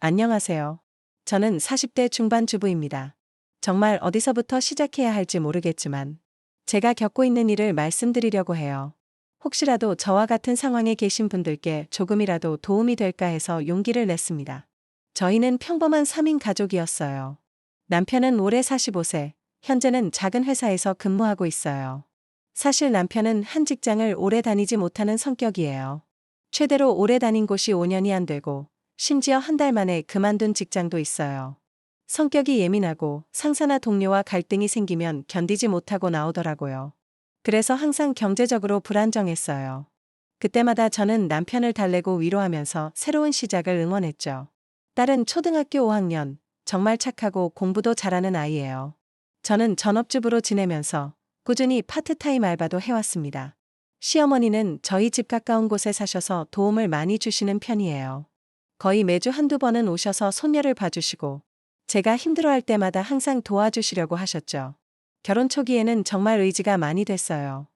안녕하세요. 저는 40대 중반 주부입니다. 정말 어디서부터 시작해야 할지 모르겠지만 제가 겪고 있는 일을 말씀드리려고 해요. 혹시라도 저와 같은 상황에 계신 분들께 조금이라도 도움이 될까 해서 용기를 냈습니다. 저희는 평범한 3인 가족이었어요. 남편은 올해 45세, 현재는 작은 회사에서 근무하고 있어요. 사실 남편은 한 직장을 오래 다니지 못하는 성격이에요. 최대로 오래 다닌 곳이 5년이 안 되고 심지어 한 달 만에 그만둔 직장도 있어요. 성격이 예민하고 상사나 동료와 갈등이 생기면 견디지 못하고 나오더라고요. 그래서 항상 경제적으로 불안정했어요. 그때마다 저는 남편을 달래고 위로하면서 새로운 시작을 응원했죠. 딸은 초등학교 5학년, 정말 착하고 공부도 잘하는 아이예요. 저는 전업주부로 지내면서 꾸준히 파트타임 알바도 해왔습니다. 시어머니는 저희 집 가까운 곳에 사셔서 도움을 많이 주시는 편이에요. 거의 매주 한두 번은 오셔서 손녀를 봐주시고 제가 힘들어할 때마다 항상 도와주시려고 하셨죠. 결혼 초기에는 정말 의지가 많이 됐어요.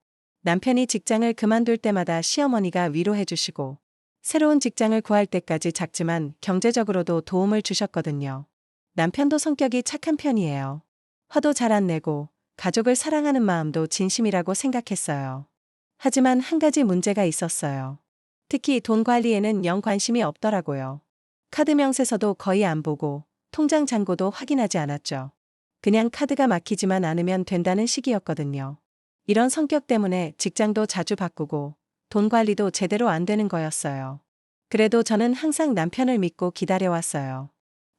남편이 직장을 그만둘 때마다 시어머니가 위로해주시고 새로운 직장을 구할 때까지 작지만 경제적으로도 도움을 주셨거든요. 남편도 성격이 착한 편이에요. 화도 잘 안 내고 가족을 사랑하는 마음도 진심이라고 생각했어요. 하지만 한 가지 문제가 있었어요. 특히 돈 관리에는 영 관심이 없더라고요. 카드 명세서도 거의 안 보고 통장 잔고도 확인하지 않았죠. 그냥 카드가 막히지만 않으면 된다는 식이었거든요. 이런 성격 때문에 직장도 자주 바꾸고 돈 관리도 제대로 안 되는 거였어요. 그래도 저는 항상 남편을 믿고 기다려왔어요.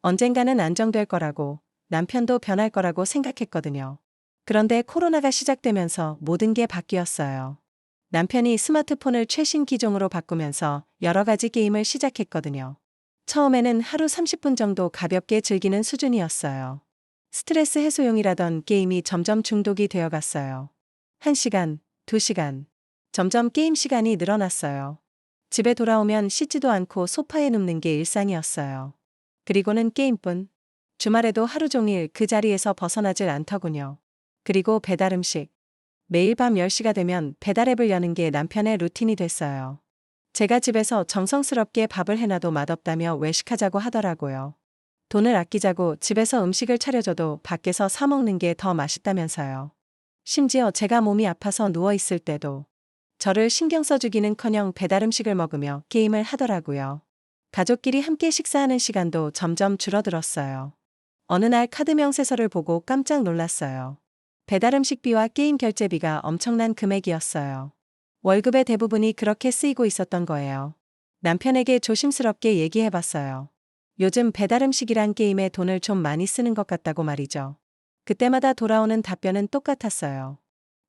언젠가는 안정될 거라고, 남편도 변할 거라고 생각했거든요. 그런데 코로나가 시작되면서 모든 게 바뀌었어요. 남편이 스마트폰을 최신 기종으로 바꾸면서 여러 가지 게임을 시작했거든요. 처음에는 하루 30분 정도 가볍게 즐기는 수준이었어요. 스트레스 해소용이라던 게임이 점점 중독이 되어갔어요. 1시간, 2시간. 점점 게임 시간이 늘어났어요. 집에 돌아오면 씻지도 않고 소파에 눕는 게 일상이었어요. 그리고는 게임뿐. 주말에도 하루 종일 그 자리에서 벗어나질 않더군요. 그리고 배달 음식. 매일 밤 10시가 되면 배달앱을 여는 게 남편의 루틴이 됐어요. 제가 집에서 정성스럽게 밥을 해놔도 맛없다며 외식하자고 하더라고요. 돈을 아끼자고 집에서 음식을 차려줘도 밖에서 사 먹는 게 더 맛있다면서요. 심지어 제가 몸이 아파서 누워있을 때도 저를 신경 써주기는커녕 배달 음식을 먹으며 게임을 하더라고요. 가족끼리 함께 식사하는 시간도 점점 줄어들었어요. 어느 날 카드 명세서를 보고 깜짝 놀랐어요. 배달 음식비와 게임 결제비가 엄청난 금액이었어요. 월급의 대부분이 그렇게 쓰이고 있었던 거예요. 남편에게 조심스럽게 얘기해봤어요. 요즘 배달 음식이랑 게임에 돈을 좀 많이 쓰는 것 같다고 말이죠. 그때마다 돌아오는 답변은 똑같았어요.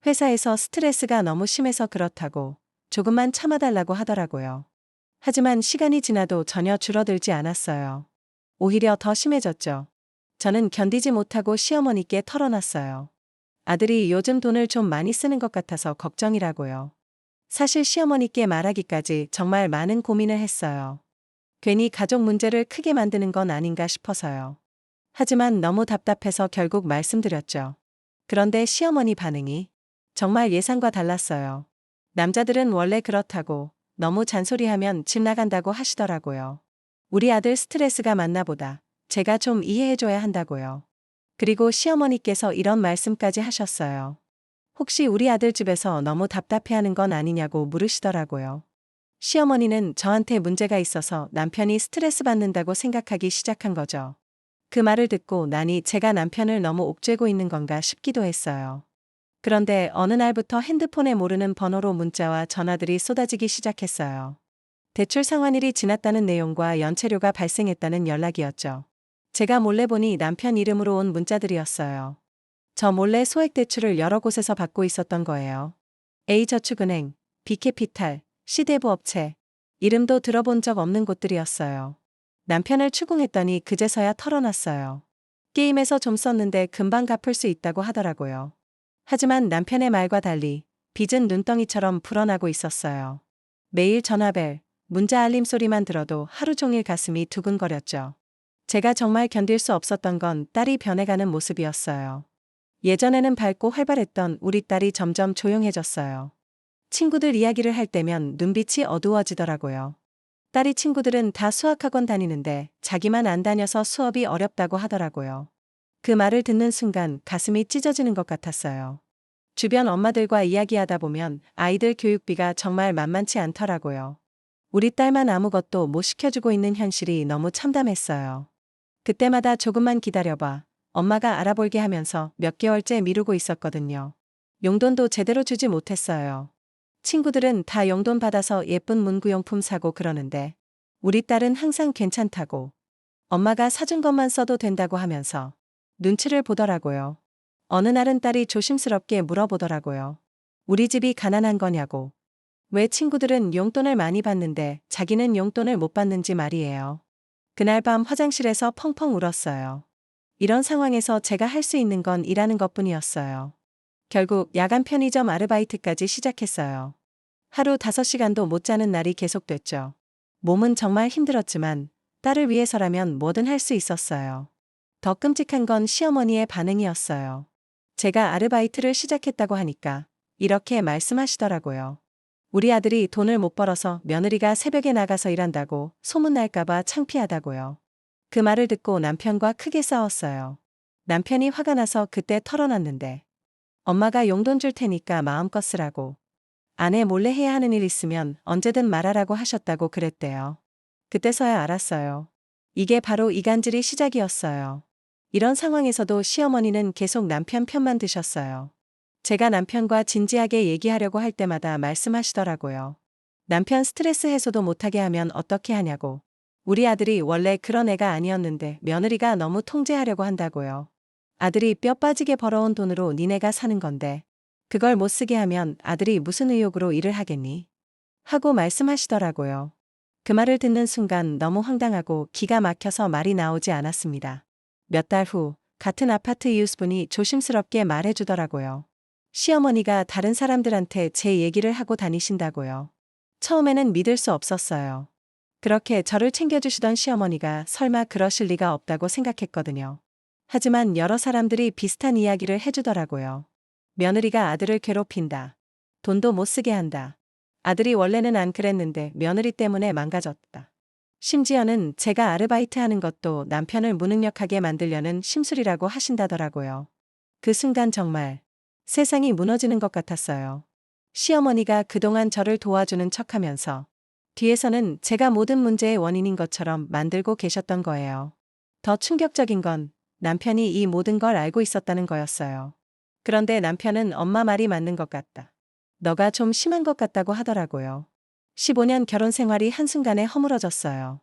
회사에서 스트레스가 너무 심해서 그렇다고 조금만 참아달라고 하더라고요. 하지만 시간이 지나도 전혀 줄어들지 않았어요. 오히려 더 심해졌죠. 저는 견디지 못하고 시어머니께 털어놨어요. 아들이 요즘 돈을 좀 많이 쓰는 것 같아서 걱정이라고요. 사실 시어머니께 말하기까지 정말 많은 고민을 했어요. 괜히 가족 문제를 크게 만드는 건 아닌가 싶어서요. 하지만 너무 답답해서 결국 말씀드렸죠. 그런데 시어머니 반응이 정말 예상과 달랐어요. 남자들은 원래 그렇다고 너무 잔소리하면 집 나간다고 하시더라고요. 우리 아들 스트레스가 많나 보다. 제가 좀 이해해줘야 한다고요. 그리고 시어머니께서 이런 말씀까지 하셨어요. 혹시 우리 아들 집에서 너무 답답해하는 건 아니냐고 물으시더라고요. 시어머니는 저한테 문제가 있어서 남편이 스트레스 받는다고 생각하기 시작한 거죠. 그 말을 듣고 나니 제가 남편을 너무 옥죄고 있는 건가 싶기도 했어요. 그런데 어느 날부터 핸드폰에 모르는 번호로 문자와 전화들이 쏟아지기 시작했어요. 대출 상환일이 지났다는 내용과 연체료가 발생했다는 연락이었죠. 제가 몰래 보니 남편 이름으로 온 문자들이었어요. 저 몰래 소액 대출을 여러 곳에서 받고 있었던 거예요. A저축은행, B캐피탈, C대부 업체, 이름도 들어본 적 없는 곳들이었어요. 남편을 추궁했더니 그제서야 털어놨어요. 게임에서 좀 썼는데 금방 갚을 수 있다고 하더라고요. 하지만 남편의 말과 달리 빚은 눈덩이처럼 불어나고 있었어요. 매일 전화벨, 문자 알림 소리만 들어도 하루 종일 가슴이 두근거렸죠. 제가 정말 견딜 수 없었던 건 딸이 변해가는 모습이었어요. 예전에는 밝고 활발했던 우리 딸이 점점 조용해졌어요. 친구들 이야기를 할 때면 눈빛이 어두워지더라고요. 딸이 친구들은 다 수학학원 다니는데 자기만 안 다녀서 수업이 어렵다고 하더라고요. 그 말을 듣는 순간 가슴이 찢어지는 것 같았어요. 주변 엄마들과 이야기하다 보면 아이들 교육비가 정말 만만치 않더라고요. 우리 딸만 아무것도 못 시켜주고 있는 현실이 너무 참담했어요. 그때마다 조금만 기다려봐. 엄마가 알아볼게 하면서 몇 개월째 미루고 있었거든요. 용돈도 제대로 주지 못했어요. 친구들은 다 용돈 받아서 예쁜 문구용품 사고 그러는데 우리 딸은 항상 괜찮다고 엄마가 사준 것만 써도 된다고 하면서 눈치를 보더라고요. 어느 날은 딸이 조심스럽게 물어보더라고요. 우리 집이 가난한 거냐고. 왜 친구들은 용돈을 많이 받는데 자기는 용돈을 못 받는지 말이에요. 그날 밤 화장실에서 펑펑 울었어요. 이런 상황에서 제가 할 수 있는 건 일하는 것뿐이었어요. 결국 야간 편의점 아르바이트까지 시작했어요. 하루 5시간도 못 자는 날이 계속됐죠. 몸은 정말 힘들었지만 딸을 위해서라면 뭐든 할 수 있었어요. 더 끔찍한 건 시어머니의 반응이었어요. 제가 아르바이트를 시작했다고 하니까 이렇게 말씀하시더라고요. 우리 아들이 돈을 못 벌어서 며느리가 새벽에 나가서 일한다고 소문날까봐 창피하다고요. 그 말을 듣고 남편과 크게 싸웠어요. 남편이 화가 나서 그때 털어놨는데 엄마가 용돈 줄 테니까 마음껏 쓰라고. 아내 몰래 해야 하는 일 있으면 언제든 말하라고 하셨다고 그랬대요. 그때서야 알았어요. 이게 바로 이간질이 시작이었어요. 이런 상황에서도 시어머니는 계속 남편 편만 드셨어요. 제가 남편과 진지하게 얘기하려고 할 때마다 말씀하시더라고요. 남편 스트레스 해소도 못하게 하면 어떻게 하냐고. 우리 아들이 원래 그런 애가 아니었는데 며느리가 너무 통제하려고 한다고요. 아들이 뼈 빠지게 벌어온 돈으로 니네가 사는 건데 그걸 못 쓰게 하면 아들이 무슨 의욕으로 일을 하겠니? 하고 말씀하시더라고요. 그 말을 듣는 순간 너무 황당하고 기가 막혀서 말이 나오지 않았습니다. 몇 달 후 같은 아파트 이웃분이 조심스럽게 말해주더라고요. 시어머니가 다른 사람들한테 제 얘기를 하고 다니신다고요. 처음에는 믿을 수 없었어요. 그렇게 저를 챙겨주시던 시어머니가 설마 그러실 리가 없다고 생각했거든요. 하지만 여러 사람들이 비슷한 이야기를 해주더라고요. 며느리가 아들을 괴롭힌다. 돈도 못 쓰게 한다. 아들이 원래는 안 그랬는데 며느리 때문에 망가졌다. 심지어는 제가 아르바이트 하는 것도 남편을 무능력하게 만들려는 심술이라고 하신다더라고요. 그 순간 정말 세상이 무너지는 것 같았어요. 시어머니가 그동안 저를 도와주는 척하면서 뒤에서는 제가 모든 문제의 원인인 것처럼 만들고 계셨던 거예요. 더 충격적인 건 남편이 이 모든 걸 알고 있었다는 거였어요. 그런데 남편은 엄마 말이 맞는 것 같다. 너가 좀 심한 것 같다고 하더라고요. 15년 결혼 생활이 한순간에 허물어졌어요.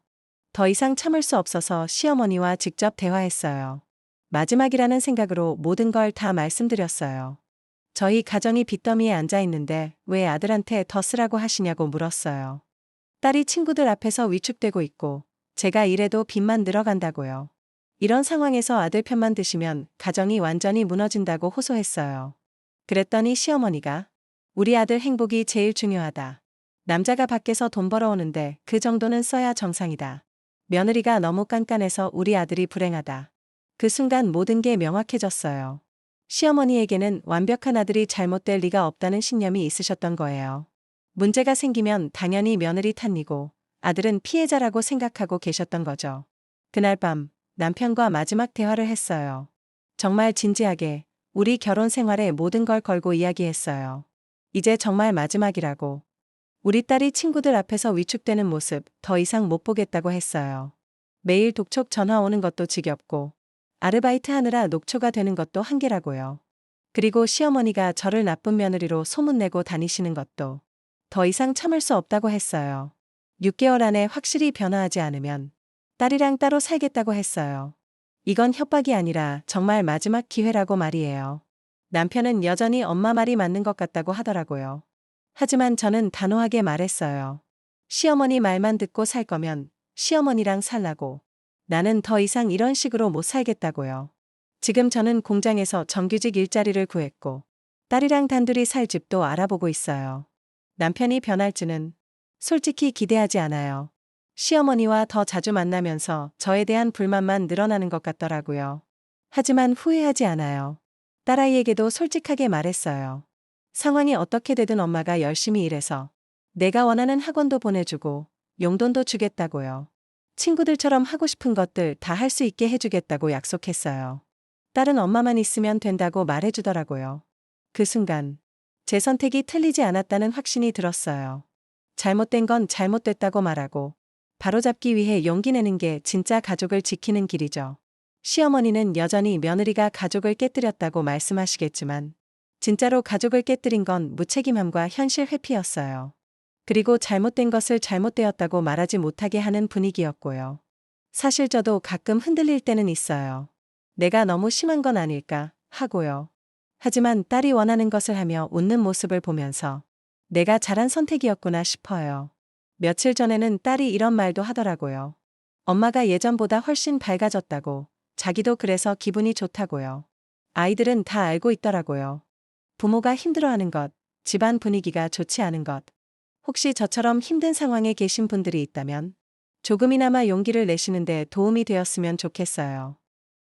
더 이상 참을 수 없어서 시어머니와 직접 대화했어요. 마지막이라는 생각으로 모든 걸 다 말씀드렸어요. 저희 가정이 빚더미에 앉아 있는데 왜 아들한테 더 쓰라고 하시냐고 물었어요. 딸이 친구들 앞에서 위축되고 있고 제가 일해도 빚만 늘어간다고요. 이런 상황에서 아들 편만 드시면 가정이 완전히 무너진다고 호소했어요. 그랬더니 시어머니가 우리 아들 행복이 제일 중요하다. 남자가 밖에서 돈 벌어오는데 그 정도는 써야 정상이다. 며느리가 너무 깐깐해서 우리 아들이 불행하다. 그 순간 모든 게 명확해졌어요. 시어머니에게는 완벽한 아들이 잘못될 리가 없다는 신념이 있으셨던 거예요. 문제가 생기면 당연히 며느리 탓이고 아들은 피해자라고 생각하고 계셨던 거죠. 그날 밤 남편과 마지막 대화를 했어요. 정말 진지하게 우리 결혼 생활에 모든 걸 걸고 이야기했어요. 이제 정말 마지막이라고. 우리 딸이 친구들 앞에서 위축되는 모습 더 이상 못 보겠다고 했어요. 매일 독촉 전화 오는 것도 지겹고 아르바이트 하느라 녹초가 되는 것도 한계라고요. 그리고 시어머니가 저를 나쁜 며느리로 소문내고 다니시는 것도 더 이상 참을 수 없다고 했어요. 6개월 안에 확실히 변화하지 않으면 딸이랑 따로 살겠다고 했어요. 이건 협박이 아니라 정말 마지막 기회라고 말이에요. 남편은 여전히 엄마 말이 맞는 것 같다고 하더라고요. 하지만 저는 단호하게 말했어요. 시어머니 말만 듣고 살 거면 시어머니랑 살라고. 나는 더 이상 이런 식으로 못 살겠다고요. 지금 저는 공장에서 정규직 일자리를 구했고 딸이랑 단둘이 살 집도 알아보고 있어요. 남편이 변할지는 솔직히 기대하지 않아요. 시어머니와 더 자주 만나면서 저에 대한 불만만 늘어나는 것 같더라고요. 하지만 후회하지 않아요. 딸아이에게도 솔직하게 말했어요. 상황이 어떻게 되든 엄마가 열심히 일해서 내가 원하는 학원도 보내주고 용돈도 주겠다고요. 친구들처럼 하고 싶은 것들 다 할 수 있게 해주겠다고 약속했어요. 딸은 엄마만 있으면 된다고 말해주더라고요. 그 순간 제 선택이 틀리지 않았다는 확신이 들었어요. 잘못된 건 잘못됐다고 말하고 바로잡기 위해 용기 내는 게 진짜 가족을 지키는 길이죠. 시어머니는 여전히 며느리가 가족을 깨뜨렸다고 말씀하시겠지만 진짜로 가족을 깨뜨린 건 무책임함과 현실 회피였어요. 그리고 잘못된 것을 잘못되었다고 말하지 못하게 하는 분위기였고요. 사실 저도 가끔 흔들릴 때는 있어요. 내가 너무 심한 건 아닐까 하고요. 하지만 딸이 원하는 것을 하며 웃는 모습을 보면서 내가 잘한 선택이었구나 싶어요. 며칠 전에는 딸이 이런 말도 하더라고요. 엄마가 예전보다 훨씬 밝아졌다고, 자기도 그래서 기분이 좋다고요. 아이들은 다 알고 있더라고요. 부모가 힘들어하는 것, 집안 분위기가 좋지 않은 것. 혹시 저처럼 힘든 상황에 계신 분들이 있다면 조금이나마 용기를 내시는데 도움이 되었으면 좋겠어요.